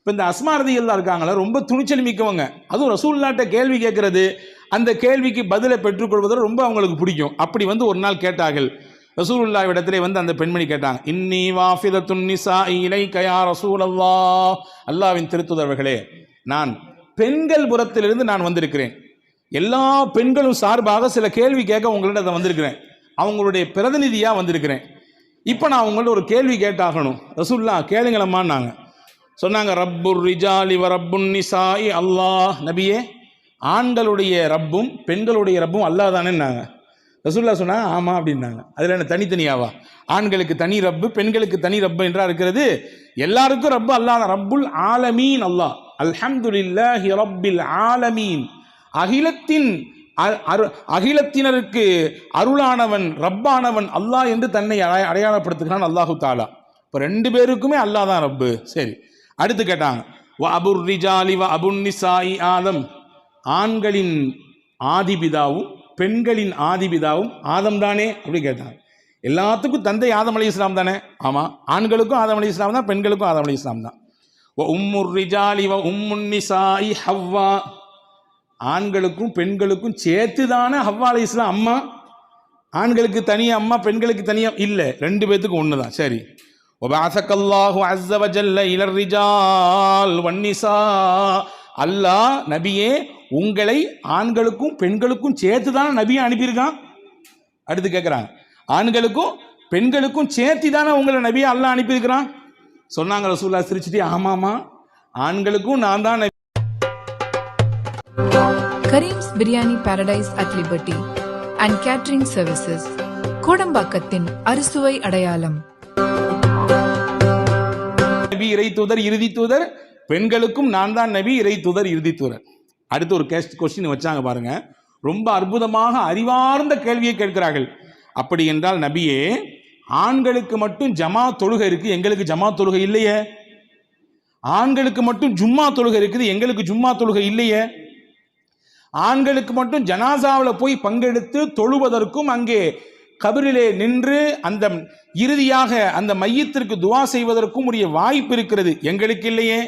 இப்போ இந்த அஸ்மா ரலியல்லாஹு இருக்காங்களா, ரொம்ப துணிச்சல் மிக்கவங்க. அதுவும் ரசூலுல்லாஹ்ட்ட கேள்வி கேட்கறது, அந்த கேள்விக்கு பதிலை பெற்றுக்கொள்வது ரொம்ப அவங்களுக்கு பிடிக்கும். அப்படி வந்து ஒரு நாள் கேட்டார்கள். ரசூலுல்லாஹ் இடத்திலே வந்து அந்த பெண்மணி கேட்டாங்க, இன்னி வாஃபிதத்துன் நிசாஇ இலைக யா ரசூலல்லாஹ், அல்லாஹ்வின் திருத்துதர்களே, நான் பெண்கள் புறத்திலிருந்து நான் வந்திருக்கிறேன். எல்லா பெண்களும் சார்பாக சில கேள்வி கேட்க உங்களிடம் வந்திருக்கிறேன். அவங்களுடைய பிரதிநிதியாக வந்திருக்கிறேன். இப்போ நான் உங்கள்ட்ட ஒரு கேள்வி கேட்டாகணும். ரசூலுல்லாஹ் கேளுங்களம்மான்னாங்க. சொன்னாங்க, ரப்புர் ரிஜாலி வ ரப்புன் நிசாஇ அல்லாஹ். நபியே, ஆண்களுடைய ரப்பும் பெண்களுடைய ரப்பும் அல்லாஹ் தானேன்னாங்க. ரசூலுல்லாஹ் சொன்னாங்க, ஆமாம் அப்படின்னாங்க. அதில் என்ன தனித்தனியாவா? ஆண்களுக்கு தனி ரப்பு, பெண்களுக்கு தனி ரப்பு என்றா இருக்கிறது? எல்லாருக்கும் ரப்பு அல்லாஹ் தான். ரப்புல் ஆலமீன் அல்லாஹ். அல்ஹம்துலில்லாஹி ரப்பில் ஆலமீன். அகிலத்தினருக்கு அருளானவன், ரப்பானவன் அல்லாஹ் என்று தன்னை அடையாளப்படுத்துகிறான் அல்லாஹு தாலா. இப்போ ரெண்டு பேருக்குமே அல்லாஹ் தான் ரப்பு. சரி, அடுத்து கேட்டாங்க, வ அபுர் ரிஜாலி வ அபுன் நிசாஇ ஆதம். ஆண்களின் ஆதிபிதாவும் பெண்களின் ஆதிபிதாவும் ஆதம் தானே அப்படி கேட்டாங்க. எல்லாத்துக்கும் தந்தை ஆதம் அலைஹிஸ்ஸலாம் தானே? ஆமாம். ஆண்களுக்கும் ஆதம் அலைஹிஸ்ஸலாம் தான், பெண்களுக்கும் ஆதம் அலைஹிஸ்ஸலாம் தான். வ உம்முர் ரிஜாலி வ உம்முன் நிசாஇ ஹவ்வா. ஆண்களுக்கும் பெண்களுக்கும் சேர்த்து தானே ஹவ்வா அலைஹிஸ்ஸலாம் அம்மா. ஆண்களுக்கு தனியாக அம்மா, பெண்களுக்கு தனியாக இல்லை, ரெண்டு பேத்துக்கும் ஒன்று தான். சரி, வபஅஸகல்லாஹு அஸ்ஸ வஜல்ல இலர் ரிஜால் வன்னிசா. அல்லாஹ் நபியே உங்களை ஆண்களுக்கும் பெண்களுக்கும் சேர்த்து தானே நபியை அனுப்பியிருக்கான். அடுத்து கேட்குறாங்க, ஆண்களுக்கும் பெண்களுக்கும் சேர்த்து தானே உங்களை நபியை அல்லாஹ் அனுப்பியிருக்கிறான். சொன்னாங்க ரசூலுல்லாஹ் சிரிச்சுட்டு, ஆமாமா, ஆண்களுக்கும் நான் தான். Karim's biryani paradise at liberty and catering services, கோடம்பாக்கத்தின் அறுசுவை அடையாளம். நபி, இறை தூதர், இறுதி தூதர். பெண்களுக்கும் நான் தான் நபி, இறை தூதர், இறுதி தூதர். அடுத்து ஒரு கொஸ்டின் வச்சாங்க பாருங்க. ரொம்ப அற்புதமாக அறிவார்ந்த கேள்வியை கேட்கிறார்கள். அப்படி என்றால் நபியே, ஆண்களுக்கு மட்டும் ஜமா தொழுகை இருக்கு, எங்களுக்கு ஜமா தொழுகை இல்லையே. ஆண்களுக்கு மட்டும் ஜும்மா தொழுகை இருக்குது, எங்களுக்கு ஜும்மா தொழுகை இல்லையே. ஆண்களுக்கு மட்டும் ஜனாசாவில் போய் பங்கெடுத்து தொழுவதற்கும் அங்கே கபரிலே நின்று அந்த இறுதியாக அந்த மையத்திற்கு துவா செய்வதற்கும் உரிய வாய்ப்பு இருக்கிறது, எங்களுக்கு இல்லையே.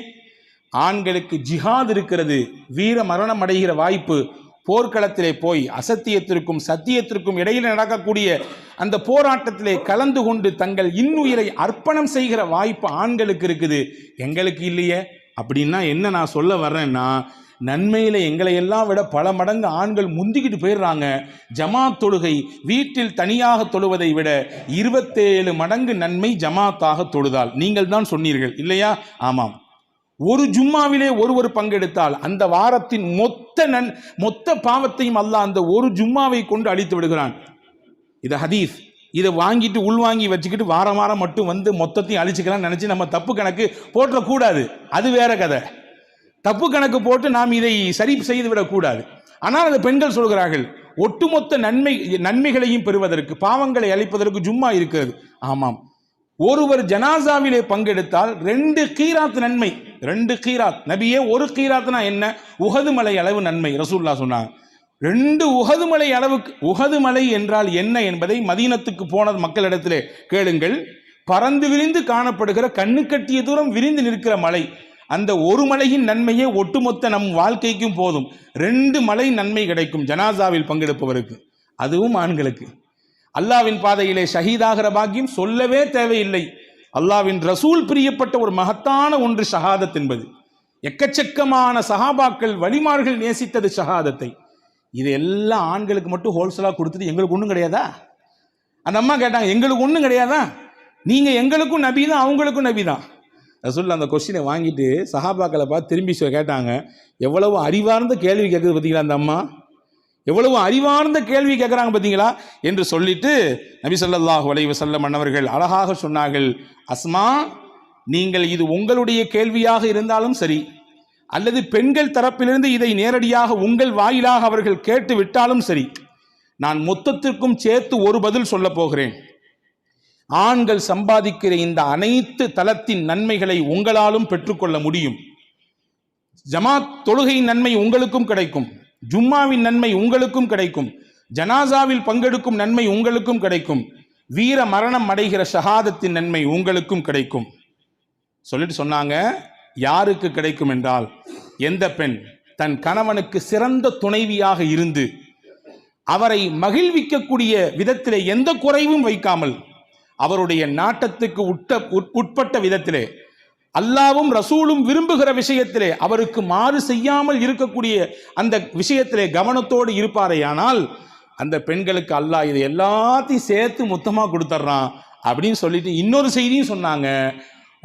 ஆண்களுக்கு ஜிஹாத் இருக்கிறது, வீர மரணம் அடைகிற வாய்ப்பு, போர்க்களத்திலே போய் அசத்தியத்திற்கும் சத்தியத்திற்கும் இடையில் நடக்கக்கூடிய அந்த போராட்டத்திலே கலந்து கொண்டு தங்கள் இன்னுயிரை அர்ப்பணம் செய்கிற வாய்ப்பு ஆண்களுக்கு இருக்குது, எங்களுக்கு இல்லையே. அப்படின்னா என்ன நான் சொல்ல வர்றேன்னா, நன்மையில எங்களை எல்லாம் விட பல மடங்கு ஆண்கள் முந்திக்கிட்டு போயிடுறாங்க. ஜமாத் தொழுகை வீட்டில் தனியாக தொழுவதை விட 27 மடங்கு நன்மை ஜமாத்தாக தொழுதால். நீங்கள் தான் சொன்னீர்கள் இல்லையா? ஆமாம். ஒரு ஜும்மாவிலே ஒருவர் பங்கெடுத்தால் அந்த வாரத்தின் மொத்த பாவத்தையும் அல்லாஹ் அந்த ஒரு ஜும்மாவை கொண்டு அழித்து விடுகிறான். இது ஹதீஸ். இதை வாங்கிட்டு உள்வாங்கி வச்சுக்கிட்டு வாரம் வாரம் மட்டும் வந்து மொத்தத்தையும் அழிச்சுக்கலாம் நினைச்சு நம்ம தப்பு கணக்கு போட்டக்கூடாது. அது வேற கதை. தப்பு கணக்கு போட்டு நாம் இதை சரி செய்து விடக்கூடாது. ஆனால் அந்த பெண்கள் சொல்கிறார்கள், ஒட்டுமொத்த நன்மைகளையும் பெறுவதற்கு, பாவங்களை அழிப்பதற்கு ஜும்மா இருக்கிறது. ஆமாம். ஒருவர் ஜனாசாவிலே பங்கெடுத்தால் 2 கீராத் நன்மை. 2 கீராத். நபியே, ஒரு கீராத்னா என்ன? உஹது மலை அளவு நன்மை. ரசூலுல்லாஹ் சொன்னாங்க. 2 உஹது மலை அளவுக்கு. உஹது மலை என்றால் என்ன என்பதை மதீனத்துக்கு போன மக்களிடத்திலே கேளுங்கள். பறந்து விரிந்து காணப்படுகிற, கண்ணு கட்டிய தூரம் விரிந்து நிற்கிற மலை. அந்த ஒரு மலையின் நன்மையே ஒட்டுமொத்த நம் வாழ்க்கைக்கும் போதும். 2 மலை நன்மை கிடைக்கும் ஜனாசாவில் பங்கெடுப்பவருக்கு, அதுவும் ஆண்களுக்கு. அல்லாவின் பாதையிலே ஷஹீதாகிற பாக்கியம் சொல்லவே தேவையில்லை. அல்லாவின் ரசூல் பிரியப்பட்ட ஒரு மகத்தான ஒன்று ஷஹாதத் என்பது. எக்கச்சக்கமான சஹாபாக்கள் வலிமார்கள் நேசித்தது ஷஹாதத்தை. இது எல்லாம் ஆண்களுக்கு மட்டும் ஹோல்சேலாக கொடுத்துட்டு எங்களுக்கு ஒன்றும் கிடையாதா? அந்த அம்மா கேட்டாங்க, எங்களுக்கு ஒன்றும் கிடையாதா? நீங்கள் எங்களுக்கும் நபி தான், அவங்களுக்கும் நபி தான். ரசூல் அந்த கொஸ்டினை வாங்கிட்டு சஹாபாக்களை பார்த்து திரும்பி கேட்டாங்க, எவ்வளவு அறிவார்ந்த கேள்வி கேட்குது பார்த்தீங்களா அந்த அம்மா, எவ்வளவு அறிவார்ந்த கேள்வி கேட்குறாங்க பார்த்தீங்களா என்று சொல்லிட்டு நபி ஸல்லல்லாஹு அலைஹி வஸல்லம் அன்னவர்கள் அழகாக சொன்னார்கள், அஸ்மா, நீங்கள் இது உங்களுடைய கேள்வியாக இருந்தாலும் சரி, அல்லது பெண்கள் தரப்பிலிருந்து இதை நேரடியாக உங்கள் வாயிலாக அவர்கள் கேட்டு விட்டாலும் சரி, நான் மொத்தத்திற்கும் சேர்த்து ஒரு பதில் சொல்ல போகிறேன். ஆண்கள் சம்பாதிக்கிற இந்த அனைத்து தலத்தின் நன்மைகளை உங்களாலும் பெற்றுக்கொள்ள முடியும். ஜமாத் தொழுகையின் நன்மை உங்களுக்கும் கிடைக்கும், ஜும்மாவின் நன்மை உங்களுக்கும் கிடைக்கும், ஜனாசாவில் பங்கெடுக்கும் நன்மை உங்களுக்கும் கிடைக்கும், வீர மரணம் அடைகிற ஷஹாதத்தின் நன்மை உங்களுக்கும் கிடைக்கும். சொல்லிட்டு சொன்னாங்க, யாருக்கு கிடைக்கும் என்றால், எந்த பெண் தன் கணவனுக்கு சிறந்த துணைவியாக இருந்து அவரை மகிழ்விக்கக்கூடிய விதத்திலே எந்த குறைவும் வைக்காமல் அவருடைய நாட்டத்துக்கு உட்பட்ட விதத்திலே அல்லாவும் ரசூலும் விரும்புகிற விஷயத்திலே அவருக்கு மாறு செய்யாமல் இருக்கக்கூடிய அந்த விஷயத்திலே கவனத்தோடு இருப்பாரேயானால் அந்த பெண்களுக்கு அல்லாஹ் இது எல்லாத்தையும் சேர்த்து மொத்தமாக கொடுத்துட்றான் அப்படின்னு சொல்லிட்டு இன்னொரு செய்தியும் சொன்னாங்க.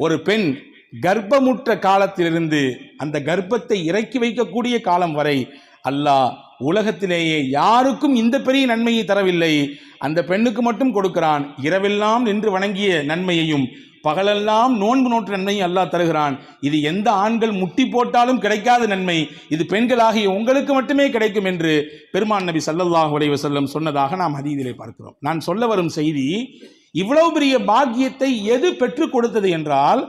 ஒரு பெண் கர்ப்பமுற்ற காலத்திலிருந்து அந்த கர்ப்பத்தை இறக்கி வைக்கக்கூடிய காலம் வரை அல்லாஹ் உலகத்திலேயே யாருக்கும் இந்த பெரிய நன்மையை தரவில்லை, அந்த பெண்ணுக்கு மட்டும் கொடுக்கிறான். இரவெல்லாம் நின்று வணங்கிய நன்மையையும் பகலெல்லாம் நோன்பு நோற்ற நன்மையும் அல்லாஹ் தருகிறான். இது எந்த ஆண்கள் முட்டி போட்டாலும் கிடைக்காத நன்மை, இது பெண்களாகிய உங்களுக்கு மட்டுமே கிடைக்கும் என்று பெருமான் நபி ஸல்லல்லாஹு அலைஹி வஸல்லம் சொன்னதாக நாம் ஹதீஸிலே பார்க்கிறோம். நான் சொல்ல வரும் செய்தி, இவ்வளவு பெரிய பாக்கியத்தை எது பெற்றுக் கொடுத்தது என்றால்,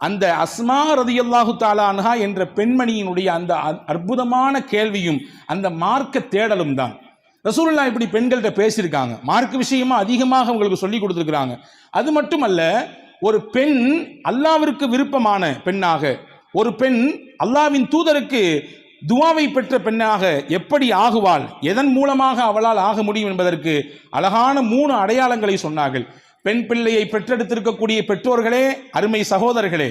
அந்த அஸ்மா ரலியல்லாஹு தஆலா அன்ஹா என்ற பெண்மணியினுடைய அந்த அற்புதமான கேள்வியும் அந்த மார்க்க தேடலும் தான். ரசூலுல்லாஹ் இப்படி பெண்கள்கிட்ட பேசியிருக்காங்க, மார்க்க விஷயமா அதிகமாக உங்களுக்கு சொல்லி கொடுத்துருக்குறாங்க. அது மட்டுமல்ல, ஒரு பெண் அல்லாவிற்கு விருப்பமான பெண்ணாக, ஒரு பெண் அல்லாவின் தூதருக்கு துவாவை பெற்ற பெண்ணாக எப்படி ஆகுவாள், எதன் மூலமாக அவளால் ஆக முடியும் என்பதற்கு அழகான 3 அடையாளங்களை சொன்னார்கள். பெண் பிள்ளையை பெற்றெடுத்திருக்கக்கூடிய பெற்றோர்களே, அருமை சகோதரர்களே,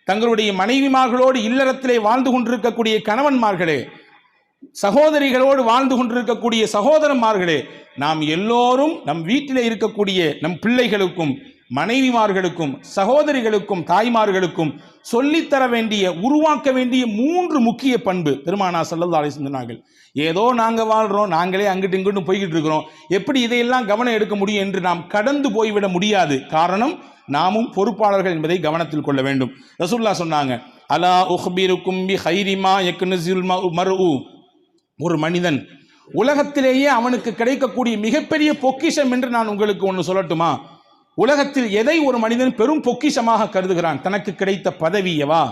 தங்களுடைய மனைவிமார்களோடு இல்லறத்திலே வாழ்ந்து கொண்டிருக்கக்கூடிய கணவன்மார்களே, சகோதரிகளோடு வாழ்ந்து கொண்டிருக்கக்கூடிய சகோதரன்மார்களே, நாம் எல்லோரும் நம் வீட்டிலே இருக்கக்கூடிய நம் பிள்ளைகளுக்கும் மனைவிமார்களுக்கும் சகோதரிகளுக்கும் தாய்மார்களுக்கும் சொல்லித்தர வேண்டிய, உருவாக்க வேண்டிய 3 முக்கிய பண்பு பெருமானார் ஸல்லல்லாஹு அலைஹி வஸல்லம் சொன்னார்கள். ஏதோ நாங்கள் வாழ்கிறோம், நாங்களே அங்கிட்டு இங்கிட்டு போய்கிட்டு இருக்கிறோம், எப்படி இதையெல்லாம் கவனம் எடுக்க முடியும் என்று நாம் கடந்து போய்விட முடியாது. காரணம், நாமும் பொறுப்பாளர்கள் என்பதை கவனத்தில் கொள்ள வேண்டும். ரசூலுல்லாஹ் சொன்னாங்க, அலா உஹ்பிருக்கும் பி கைரி மா யக்னஸுல் மர்உ, ஒரு மனிதன் உலகத்திலேயே அவனுக்கு கிடைக்கக்கூடிய மிகப்பெரிய பொக்கிஷம் என்று நான் உங்களுக்கு ஒன்று சொல்லட்டுமா? உலகத்தில் எதை ஒரு மனிதன் பெரும் பொக்கிஷமாக கருதுகிறான்? தனக்கு கிடைத்த பதவியவா,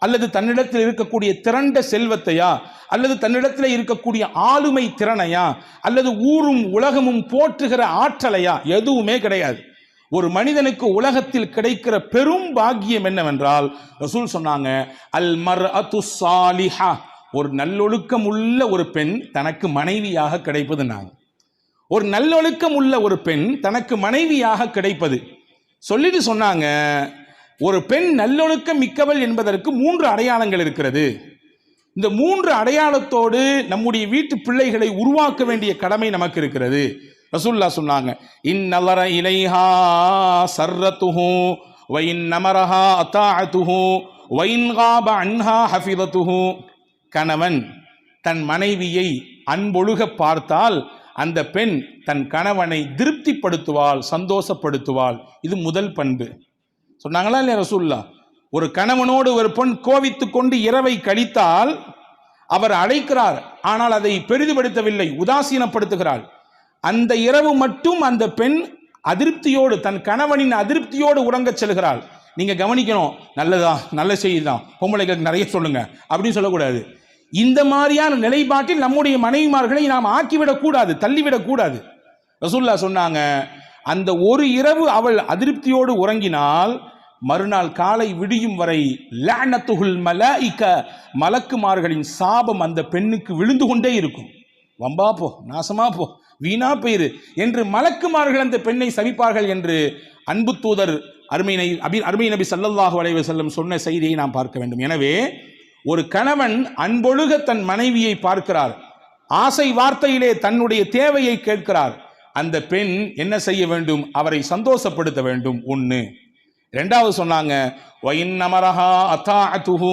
அல்லது தன்னிடத்தில் இருக்கக்கூடிய திரண்ட செல்வத்தையா, அல்லது தன்னிடத்தில் இருக்கக்கூடிய ஆளுமை திறனையா, அல்லது ஊரும் உலகமும் போற்றுகிற ஆற்றலையா? எதுவுமே கிடையாது. ஒரு மனிதனுக்கு உலகத்தில் கிடைக்கிற பெரும் பாக்கியம் என்னவென்றால், ரசூல் சொன்னாங்க, அல் மர்அத்து ஸாலிஹா, ஒரு நல்லொழுக்கம் உள்ள ஒரு பெண் தனக்கு மனைவியாக கிடைப்பது. நாங்கள் ஒரு நல்லொழுக்கம் உள்ள ஒரு பெண் தனக்கு மனைவியாக கிடைப்பது சொல்லிட்டு சொன்னாங்க, ஒரு பெண் நல்லொழுக்கம் மிக்கவள் என்பதற்கு 3 அடையாளங்கள் இருக்கிறது. இந்த 3 அடையாளத்தோடு நம்முடைய வீட்டு பிள்ளைகளை உருவாக்க வேண்டிய கடமை நமக்கு இருக்கிறது. ரசூலுல்லாஹ் சொன்னாங்க, இன்னலர இலைஹா சர்ரத்துஹு வ இன்னமரஹா அதாஅத்துஹு வ இன் காப அன்ஹா ஹஃபிதத்துஹு. கணவன் தன் மனைவியை அன்பொழுக பார்த்தால் அந்த பெண் தன் கணவனை திருப்திப்படுத்துவாள், சந்தோஷப்படுத்துவாள். இது முதல் பண்பு. சொன்னாங்களா இல்லையா ரசூலுல்லாஹ்? ஒரு கணவனோடு ஒரு பெண் கோவித்து கொண்டு இரவை கழித்தால் அவர் அழைக்கிறார், ஆனால் அதை பெரிதுபடுத்தவில்லை, உதாசீனப்படுத்துகிறாள். அந்த இரவு மட்டும் அந்த பெண் அதிருப்தியோடு, தன் கணவனின் அதிருப்தியோடு உறங்கச் செல்கிறாள். நீங்க கவனிக்கணும், நல்லதா, நல்ல செய்தி தான், பொம்பளைகளுக்கு நிறைய சொல்லுங்க அப்படின்னு சொல்லக்கூடாது. இந்த மாதிரியான நிலைப்பாட்டில் நம்முடைய மனைவிமார்களை நாம் ஆக்கிவிடக்கூடாது, தள்ளிவிடக்கூடாது. ரசூலுல்லாஹ் சொன்னாங்க, அந்த ஒரு இரவு அவள் அதிருப்தியோடு உறங்கினால் மறுநாள் காலை விடியும் வரை லஅனத்துல் மலாயிக, மலக்குமார்களின் சாபம் அந்த பெண்ணுக்கு விழுந்து கொண்டே இருக்கும். வம்பா போ, நாசமா போ, வீணா போயிரு என்று மலக்குமார்கள் அந்த பெண்ணை சபிப்பார்கள் என்று அன்பு தூதர் அருமை நபி ஸல்லல்லாஹு அலைஹி வஸல்லம் சொன்ன செய்தியை நாம் பார்க்க வேண்டும். எனவே ஒரு கணவன் அன்பொழுக தன் மனைவியை பார்க்கிறார், ஆசை வார்த்தையிலே தன்னுடைய தேவையை கேட்கிறார். அந்த பெண் என்ன செய்ய வேண்டும்? அவரை சந்தோஷப்படுத்த வேண்டும். 1. 2வது சொன்னாங்க, வஇன்னமரஹா அதாஅத்துஹு,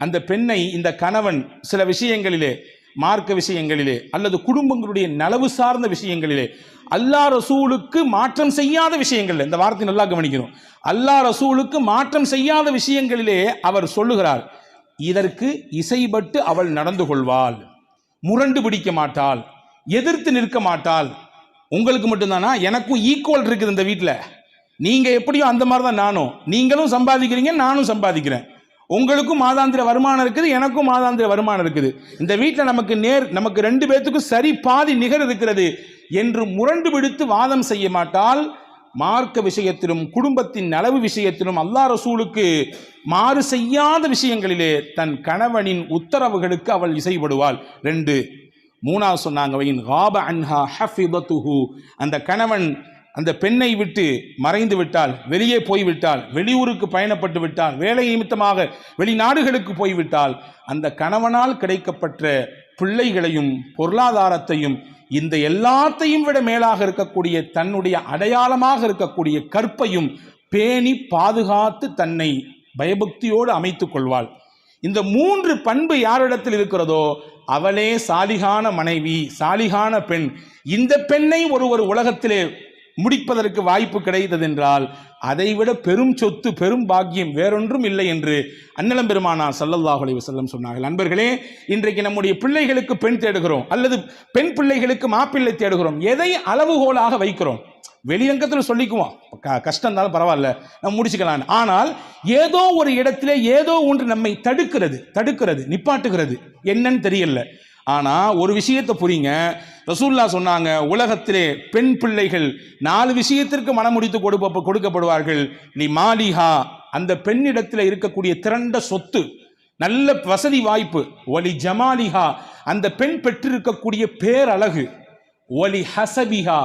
அந்த பெண்ணை இந்த கணவன் சில விஷயங்களிலே, மார்க்க விஷயங்களிலே அல்லது குடும்பங்களுடைய நலவு சார்ந்த விஷயங்களிலே, அல்லாஹ் ரசூலுக்கு மாற்றம் செய்யாத விஷயங்கள், இந்த வார்த்தை நல்லா கவனிக்கணும், அல்லாஹ் ரசூலுக்கு மாற்றம் செய்யாத விஷயங்களிலே அவர் சொல்லுகிறார், இதற்கு இசைப்பட்டு அவள் நடந்து கொள்வாள், முரண்டு பிடிக்க மாட்டாள், எதிர்த்து நிற்க மாட்டாள். உங்களுக்கு மட்டும்தானா? எனக்கும் ஈக்குவல் இருக்குது இந்த வீட்டில். நீங்க எப்படியோ அந்த மாதிரி தான் நானும். நீங்களும் சம்பாதிக்கிறீங்க, நானும் சம்பாதிக்கிறேன். உங்களுக்கும் மாதாந்திர வருமானம் இருக்குது, எனக்கும் மாதாந்திர வருமானம் இருக்குது. இந்த வீட்டில் நமக்கு 2 பேத்துக்கும் சரி பாதி நிகர் இருக்கிறது என்று முரண்டு பிடித்து வாதம் செய்ய மாட்டால் மார்க்க விஷயத்திலும் குடும்பத்தின் நலவு விஷயத்திலும் அல்லாஹ் ரசூலுக்கு மாறு செய்யாத விஷயங்களிலே தன் கணவனின் உத்தரவுகளுக்கு அவள் இசைப்படுவாள். 2. 3 சொன்னாங்க, அந்த கணவன் அந்த பெண்ணை விட்டு மறைந்து விட்டால், வெளியே போய்விட்டால், வெளியூருக்கு பயணப்பட்டு விட்டால், வேலை நிமித்தமாக வெளிநாடுகளுக்கு போய்விட்டால், அந்த கணவனால் கிடைக்கப்பட்ட பிள்ளைகளையும் பொருளாதாரத்தையும் இந்த எல்லாத்தையும் விட மேலாக இருக்கக்கூடிய தன்னுடைய அடையாளமாக இருக்கக்கூடிய கற்பையும் பேணி பாதுகாத்து தன்னை பயபக்தியோடு அமைத்துக் கொள்வாள். இந்த 3 பண்பு யாரிடத்தில் இருக்கிறதோ அவளே சாலிகான மனைவி, சாலிகான பெண். இந்த பெண்ணை ஒருவர் உலகத்திலே முடிப்பதற்கு வாய்ப்பு கிடைத்தது என்றால் அதைவிட பெரும் சொத்து, பெரும் பாக்கியம் வேறொன்றும் இல்லை என்று அன்னலம் பெருமானார் ஸல்லல்லாஹு அலைஹி வஸல்லம் சொன்னார்கள். நண்பர்களே, இன்றைக்கு நம்முடைய பிள்ளைகளுக்கு பெண் தேடுகிறோம் அல்லது பெண் பிள்ளைகளுக்கு மாப்பிள்ளை தேடுகிறோம். எதை அளவுகோலாக வைக்கிறோம்? வெளிரங்கத்தில் சொல்லிக்குவோம், கஷ்டம் இருந்தாலும் பரவாயில்ல நம்ம முடிச்சுக்கலாம். ஆனால் ஏதோ ஒரு இடத்திலே ஏதோ ஒன்று நம்மை தடுக்கிறது, நிப்பாட்டுகிறது. என்னன்னு தெரியல. ஆனா ஒரு விஷயத்தை புரியுங்க. ரசூலுல்லாஹ் சொன்னாங்க, உலகத்திலே பெண் பிள்ளைகள் 4 விஷயத்திற்கு மனமுடித்து கொடுக்கப்படுவார்கள். நீ மாலிஹா, அந்த பெண்ணிடத்தில் இருக்கக்கூடிய திரண்ட சொத்து, நல்ல வசதி வாய்ப்பு. ஒலி ஜமாலிஹா, அந்த பெண் பெற்றிருக்கக்கூடிய பேரழகு. ஒலி ஹசபிஹா,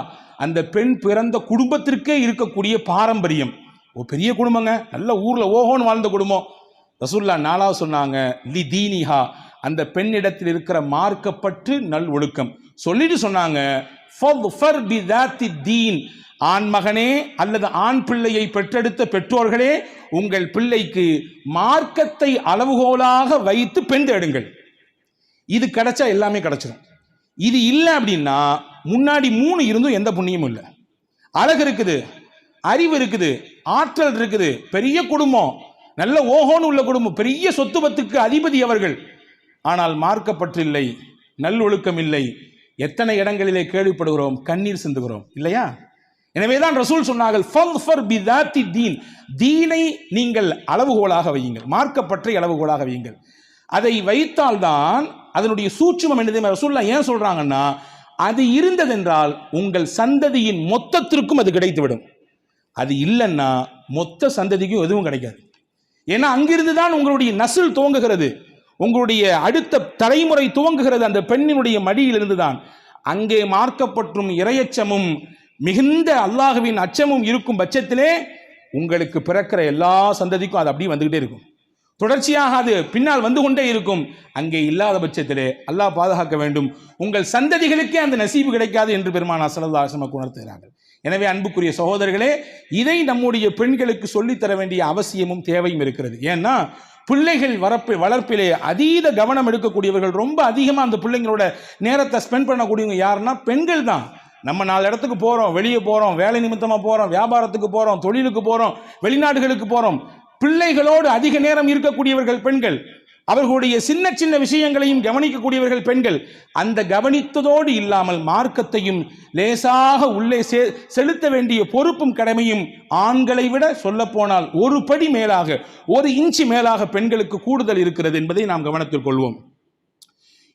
அந்த பெண் பிறந்த குடும்பத்திற்கே இருக்கக்கூடிய பாரம்பரியம். ஒரு பெரிய குடும்பங்க, நல்ல ஊர்ல ஓஹோன்னு வாழ்ந்த குடும்பம். ரசூலுல்லாஹ் 4 சொன்னாங்க, லி தீனிஹா, அந்த பெண்ணிடத்தில் இருக்கிற மார்க்கப்பற்று நல் ஒழுக்கம். சொல்லிட்டு சொன்னாங்க, ஆண் மகனே அல்லது ஆண் பிள்ளையை பெற்றெடுத்த பெற்றோர்களே, உங்கள் பிள்ளைக்கு மார்க்கத்தை அளவுகோலாக வைத்து பெண் தேடுங்கள். இது கிடைச்சா எல்லாமே கிடைச்சிடும். இது இல்லை அப்படின்னா முன்னாடி 3 இருந்தும் எந்த புண்ணியமும் இல்லை. அழகு இருக்குது, அறிவு இருக்குது, ஆற்றல் இருக்குது, பெரிய குடும்பம், நல்ல ஓஹோன்னு உள்ள குடும்பம், பெரிய சொத்து பத்துக்கு அதிபதி அவர்கள். ஆனால் மார்க்கப்பற்று இல்லை, நல்லொழுக்கம் இல்லை. எத்தனை இடங்களிலே கேள்விப்படுகிறோம், கண்ணீர் சிந்துகிறோம் இல்லையா? எனவேதான் ரசூல் சொன்னார்கள், தீனை நீங்கள் அளவுகோலாக வையுங்கள், மார்க்கப்பற்றை அளவுகோலாக வையுங்கள். அதை வைத்தால்தான் அதனுடைய சூட்சுமம் என்ன ரசூலுல்லாஹ் ஏன் சொல்றாங்கன்னா, அது இருந்ததென்றால் உங்கள் சந்ததியின் மொத்தத்திற்கும் அது கிடைத்துவிடும். அது இல்லைன்னா மொத்த சந்ததிக்கும் எதுவும் கிடைக்காது. ஏன்னா அங்கிருந்து தான் உங்களுடைய நஸ்ல் துவங்குகிறது, உங்களுடைய அடுத்த தலைமுறை துவங்குகிறது. அந்த பெண்ணினுடைய மடியிலிருந்து தான். அங்கே மார்க்கப்பற்றும் இறையச்சமும் மிகுந்த அல்லாஹ்வின் அச்சமும் இருக்கும் பட்சத்திலே உங்களுக்கு பிறக்கிற எல்லா சந்ததிக்கும் அது அப்படியே வந்துகிட்டே இருக்கும். தொடர்ச்சியாக அது பின்னால் வந்து கொண்டே இருக்கும். அங்கே இல்லாத பட்சத்திலே அல்லாஹ் பாதுகாக்க வேண்டும், உங்கள் சந்ததிகளுக்கே அந்த நசீபு கிடைக்காது என்று பெருமானார் ஸல்லல்லாஹு அலைஹி வஸல்லம் உணர்த்துகிறார்கள். எனவே அன்புக்குரிய சகோதரர்களே, இதை நம்முடைய பெண்களுக்கு சொல்லித்தர வேண்டிய அவசியமும் தேவையும் இருக்கிறது. ஏன்னா பிள்ளைகள் வளர்ப்பிலே அதீத கவனம் எடுக்கக்கூடியவர்கள், ரொம்ப அதிகமாக அந்த பிள்ளைங்களோட நேரத்தை ஸ்பெண்ட் பண்ணக்கூடியவங்க யாருன்னா பெண்கள் தான். நம்ம 4 இடத்துக்கு போகிறோம், வெளியே போகிறோம், வேலை நிமித்தமாக போகிறோம், வியாபாரத்துக்கு போகிறோம், தொழிலுக்கு போகிறோம், வெளிநாடுகளுக்கு போகிறோம். பிள்ளைகளோடு அதிக நேரம் இருக்கக்கூடியவர்கள் பெண்கள். அவர்களுடைய சின்ன சின்ன விஷயங்களையும் கவனிக்கக்கூடியவர்கள் பெண்கள். அந்த கவனித்ததோடு இல்லாமல் மார்க்கத்தையும் லேசாக உள்ளே செலுத்த வேண்டிய பொறுப்பும் கடமையும் ஆண்களை விட சொல்ல போனால் 1 படி மேலாக, 1 இன்ச்சு மேலாக பெண்களுக்கு கூடுதல் இருக்கிறது என்பதை நாம் கவனத்தில் கொள்வோம்.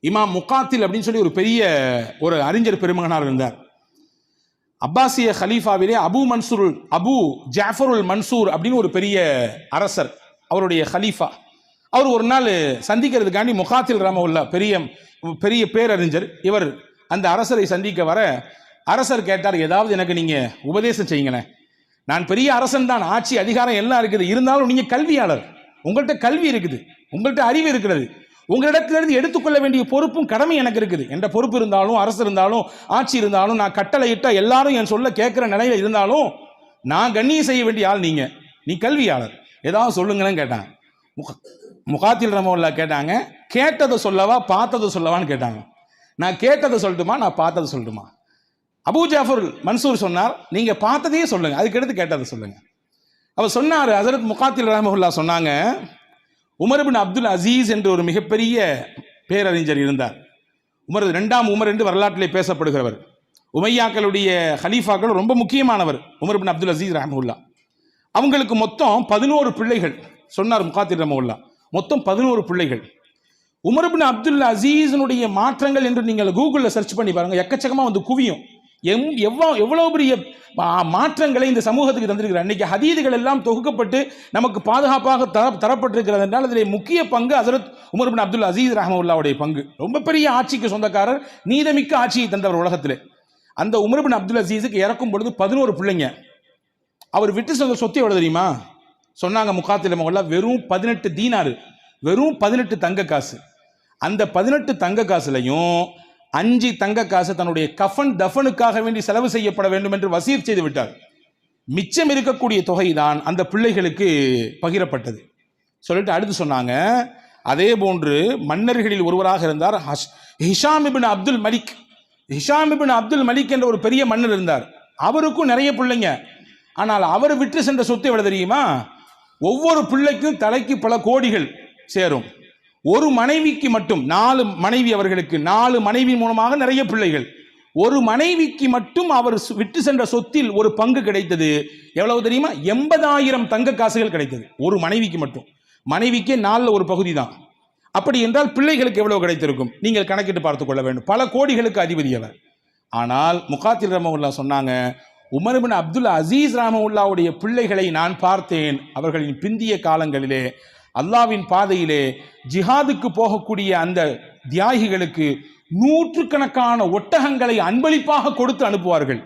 இமாம் முகாத்தில் அப்படின்னு சொல்லி ஒரு பெரிய ஒரு அறிஞர் பெருமகனார் இருந்தார். அப்பாசிய ஹலீஃபாவிலே அபு ஜாஃபருல் மன்சூர் அப்படின்னு ஒரு பெரிய அரசர், அவருடைய ஹலீஃபா. அவர் ஒரு நாள் சந்திக்கிறதுக்காண்டி முகாத்தில் ரஹ்மத்துல்லாஹ் பெரிய பெரிய பேரறிஞர் இவர் அந்த அரசரை சந்திக்க வர, அரசர் கேட்டார், ஏதாவது எனக்கு நீங்கள் உபதேசம் செய்யுங்களேன். நான் பெரிய அரசன் தான், ஆட்சி அதிகாரம் எல்லாம் இருக்குது, இருந்தாலும் நீங்கள் கல்வியாளர், உங்கள்கிட்ட கல்வி இருக்குது, உங்கள்கிட்ட அறிவு இருக்கிறது, உங்களிடத்திலிருந்து எடுத்துக்கொள்ள வேண்டிய பொறுப்பும் கடமை எனக்கு இருக்குது. என்ற பொறுப்பு இருந்தாலும், அரசு இருந்தாலும், ஆட்சி இருந்தாலும், நான் கட்டளை இட்டா எல்லாரும் என் சொல்ல கேட்குற நிலையில் இருந்தாலும் நான் கண்ணியம் செய்ய வேண்டிய ஆள் நீங்கள், நீ கல்வியாளர், ஏதாவது சொல்லுங்களேன்னு கேட்டாங்க. முகாத்தில் ரஹ்மத்துல்லாஹ் கேட்டாங்க, கேட்டதை சொல்லவா பார்த்ததை சொல்லவான்னு கேட்டாங்க. நான் கேட்டதை சொல்லட்டுமா, நான் பார்த்ததை சொல்லட்டுமா? அபூ ஜாஃபர் மன்சூர் சொன்னார், நீங்கள் பார்த்ததையே சொல்லுங்கள், அதுக்கடுத்து கேட்டதை சொல்லுங்கள். அவர் சொன்னார், ஹஸரத் முகாத்தில் ரஹ்மத்துல்லாஹ் சொன்னாங்க, உமர் இப்னு அப்துல் அசீஸ் என்று ஒரு மிகப்பெரிய பேரறிஞர் இருந்தார். 2ஆம் உமர் என்று வரலாற்றிலே பேசப்படுகிறவர். உமையாக்களுடைய ஹலீஃபாக்கள் ரொம்ப முக்கியமானவர் உமர் இப்னு அப்துல் அசீஸ் ரஹ்மத்துல்லாஹ். அவங்களுக்கு மொத்தம் 11 பிள்ளைகள். சொன்னார் முகாத்தில் ரஹ்மத்துல்லாஹ், மொத்தம் 11 பிள்ளைகள். உமர் இப்னு அப்துல் அசீஸினுடைய மாற்றங்கள் என்று நீங்கள் கூகுளில் சர்ச் பண்ணி பாருங்க, எக்கச்சக்கமாக வந்து குவியும். எவ்வளவு பெரிய மாற்றங்களை இந்த சமூகத்துக்கு தந்திருக்கிறார். இன்னைக்கு ஹதீதுகள் எல்லாம் தொகுக்கப்பட்டு நமக்கு பாதுகாப்பாக தரப்பட்டிருக்கிறது என்றால் அதில் முக்கிய பங்கு ஹஜ்ரத் உமர் பின் அப்துல் அசீஸ் ரஹ்மத்துல்லாஹுடைய பங்கு. ரொம்ப பெரிய ஆட்சிக்கு சொந்தக்காரர், நீதமிக்க ஆட்சியை தந்தவர் உலகத்தில். அந்த உமர் பின் அப்துல் அசீஸுக்கு இறக்கும் பொழுது 11 பிள்ளைங்க. அவர் விட்டு சொந்த சொத்து எவ்வளவு தெரியுமா? சொன்னாங்க முகாத்தில் மொல்லா, வெறும் 18 தீனாரு, வெறும் 18 தங்க காசு. அந்த 18 தங்க காசுலையும் 5 தங்க காசு தன்னுடைய கஃபன் தஃபனுக்காக வேண்டி செலவு செய்யப்பட வேண்டும் என்று வசீர் செய்து விட்டார். மிச்சம் இருக்கக்கூடிய தொகை தான் அந்த பிள்ளைகளுக்கு பகிரப்பட்டது. சொல்லிட்டு அடுத்து சொன்னாங்க, அதே போன்று மன்னர்களில் ஒருவராக இருந்தார் ஹிஷாம் இப்னு அப்துல் மலிக். ஹிஷாம் இப்னு அப்துல் மலிக் என்ற ஒரு பெரிய மன்னர் இருந்தார். அவருக்கும் நிறைய பிள்ளைங்க. ஆனால் அவர் விட்டு சென்ற சொத்து எவ்வளவு தெரியுமா? ஒவ்வொரு பிள்ளைக்கும் தலைக்கு பல கோடிகள் சேரும். ஒரு மனைவிக்கு மட்டும் 4 மனைவி, அவர்களுக்கு 4 மனைவி மூலமாக நிறைய பிள்ளைகள். ஒரு மனைவிக்கு மட்டும் அவர் விட்டு சென்ற சொத்தில் ஒரு பங்கு கிடைத்தது. எவ்வளவு தெரியுமா? 80,000 தங்க காசுகள் கிடைத்தது ஒரு மனைவிக்கு மட்டும். மனைவிக்கே 4ல் ஒரு பகுதி தான். அப்படி என்றால் பிள்ளைகளுக்கு எவ்வளவு கிடைத்திருக்கும் நீங்கள் கணக்கிட்டு பார்த்துக் கொள்ள வேண்டும். பல கோடிகளுக்கு அதிபதி அவர். ஆனால் முகாத்தில் ரஹ்மத்துல்லாஹ் சொன்னாங்க, உமர் பின் அப்துல் அசீஸ் ரஹ்மத்துல்லாஹுடைய பிள்ளைகளை நான் பார்த்தேன். அவர்களின் பிந்திய காலங்களிலே அல்லாவின் பாதையிலே ஜிஹாதுக்கு போகக்கூடிய அந்த தியாகிகளுக்கு 100கணக்கான ஒட்டகங்களை அன்பளிப்பாக கொடுத்து அனுப்புவார்கள்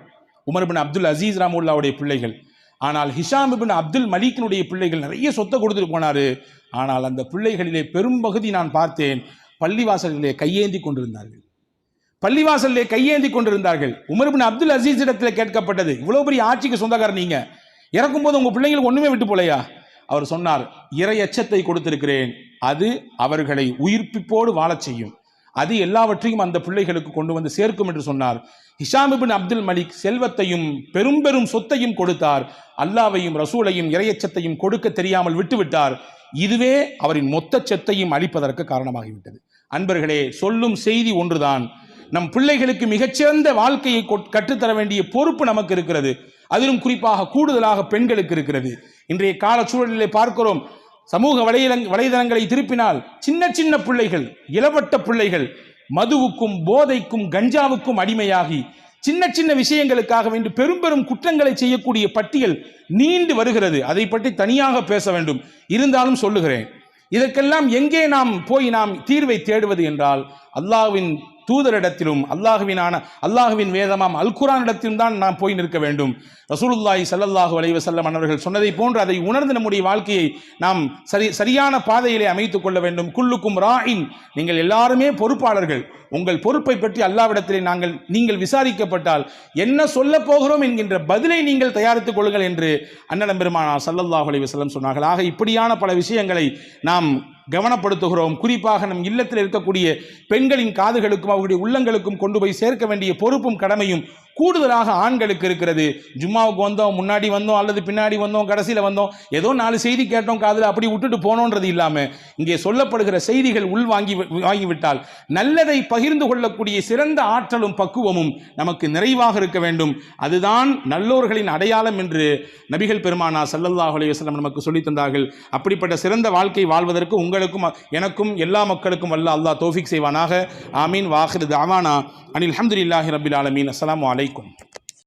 உமர் பின் அப்துல் அசீஸ் ரஹ்மத்துல்லாஹுடைய பிள்ளைகள். ஆனால் ஹிஷாம் இப்னு அப்துல் மலிக்கினுடைய பிள்ளைகள் நிறைய சொத்தை கொடுத்துட்டு போனாரு. ஆனால் அந்த பிள்ளைகளிலே பெரும்பகுதி நான் பார்த்தேன், பள்ளிவாசலிலே கையேந்தி கொண்டிருந்தார்கள். பள்ளிவாசலிலே கையேந்தி கொண்டிருந்தார்கள். உமர் பின் அப்துல் அசீஸ் இடத்துல கேட்கப்பட்டது, இவ்வளவு பெரிய ஆட்சிக்கு சொந்தக்காரர் நீங்க, இறக்கும் போது உங்க பிள்ளைங்களுக்கு ஒண்ணுமே விட்டு போலையா? அவர் சொன்னார், இறை எச்சத்தை கொடுத்திருக்கிறேன், அது அவர்களை உயிர்ப்பிப்போடு வாழச் செய்யும், அது எல்லாவற்றையும் அந்த பிள்ளைகளுக்கு கொண்டு வந்து சேர்க்கும் என்று சொன்னார். ஹிஷாம் இப்னு அப்துல் மலிக் செல்வத்தையும் பெரும் பெரும் சொத்தையும் கொடுத்தார். அல்லாவையும் ரசூலையும் இறையச்சத்தையும் கொடுக்க தெரியாமல் விட்டுவிட்டார். இதுவே அவரின் மொத்த சொத்தையும் அளிப்பதற்கு காரணமாகிவிட்டது. அன்பர்களே, சொல்லும் செய்தி ஒன்றுதான். நம் பிள்ளைகளுக்கு மிகச்சிறந்த வாழ்க்கையை கற்றுத்தர வேண்டிய பொறுப்பு நமக்கு இருக்கிறது. அதிலும் குறிப்பாக கூடுதலாக பெண்களுக்கு இருக்கிறது. இன்றைய கால சூழலிலே பார்க்கிறோம், சமூக வலைதளங்களை திருப்பினால் சின்ன சின்ன பிள்ளைகள், இளவட்ட பிள்ளைகள் மதுவுக்கும் போதைக்கும் கஞ்சாவுக்கும் அடிமையாகி சின்ன சின்ன விஷயங்களுக்காக வேண்டி பெரும் பெரும் குற்றங்களை செய்யக்கூடிய பட்டியல் நீண்டு வருகிறது. அதை பற்றி தனியாக பேச வேண்டும். இருந்தாலும் சொல்லுகிறேன், இதற்கெல்லாம் எங்கே நாம் போய் தீர்வை தேடுவது என்றால் அல்லாஹ்வின் தூதரிடத்திலும் அல்லாஹுவின் வேதமாம் அல் குர்ஆன் இடத்திலும் தான் நாம் போய் நிற்க வேண்டும். ரசூலுல்லாஹி ஸல்லல்லாஹு அலைஹி வஸல்லம் அவர்கள் சொன்னதை போன்று அதை உணர்ந்து நம்முடைய வாழ்க்கையை நாம் சரியான பாதையிலே அமைத்துக் கொள்ள வேண்டும். குல்லுக்கும் ராயின், நீங்கள் எல்லாருமே பொறுப்பாளர்கள். உங்கள் பொறுப்பை பற்றி அல்லாஹ்விடத்திலே நீங்கள் விசாரிக்கப்பட்டால் என்ன சொல்ல போகிறோம் என்கின்ற பதிலை நீங்கள் தயாரித்துக் கொள்ளுங்கள் என்று அண்ணன் பெருமானார் ஸல்லல்லாஹு அலைஹி வஸல்லம் சொன்னார்கள். ஆக இப்படியான பல விஷயங்களை நாம் கவனப்படுத்துகிறோம். குறிப்பாக நம் இல்லத்தில் இருக்கக்கூடிய பெண்களின் காதுகளுக்கும் அவர்களுடைய உள்ளங்களுக்கும் கொண்டு போய் சேர்க்க வேண்டிய பொறுப்பும் கடமையும் கூடுதலாக ஆண்களுக்கு இருக்கிறது. ஜும்மாவுக்கு வந்தோம், முன்னாடி வந்தோம் அல்லது பின்னாடி வந்தோம், கடைசியில் வந்தோம், ஏதோ 4 செய்தி கேட்டோம் காதில், அப்படி விட்டுட்டு போனோன்றது இல்லாமல் இங்கே சொல்லப்படுகிற செய்திகள் வாங்கிவிட்டால் நல்லதை பகிர்ந்து கொள்ளக்கூடிய சிறந்த ஆற்றலும் பக்குவமும் நமக்கு நிறைவாக இருக்க வேண்டும். அதுதான் நல்லோர்களின் அடையாளம் என்று நபிகள் பெருமானார் ஸல்லல்லாஹு அலைஹி வஸல்லம் நமக்கு சொல்லித் தந்தார்கள். அப்படிப்பட்ட சிறந்த வாழ்க்கை வாழ்வதற்கு உங்களுக்கும் எனக்கும் எல்லா மக்களுக்கும் வல்ல அல்லாஹ் தௌஃபீக் செய்வானாக. ஆமீன். வாஹிரு தஅவானா அனில் ஹம்துலில்லாஹி ரப்பில் ஆலமீன். அஸ்ஸலாமு அலைக்கும்.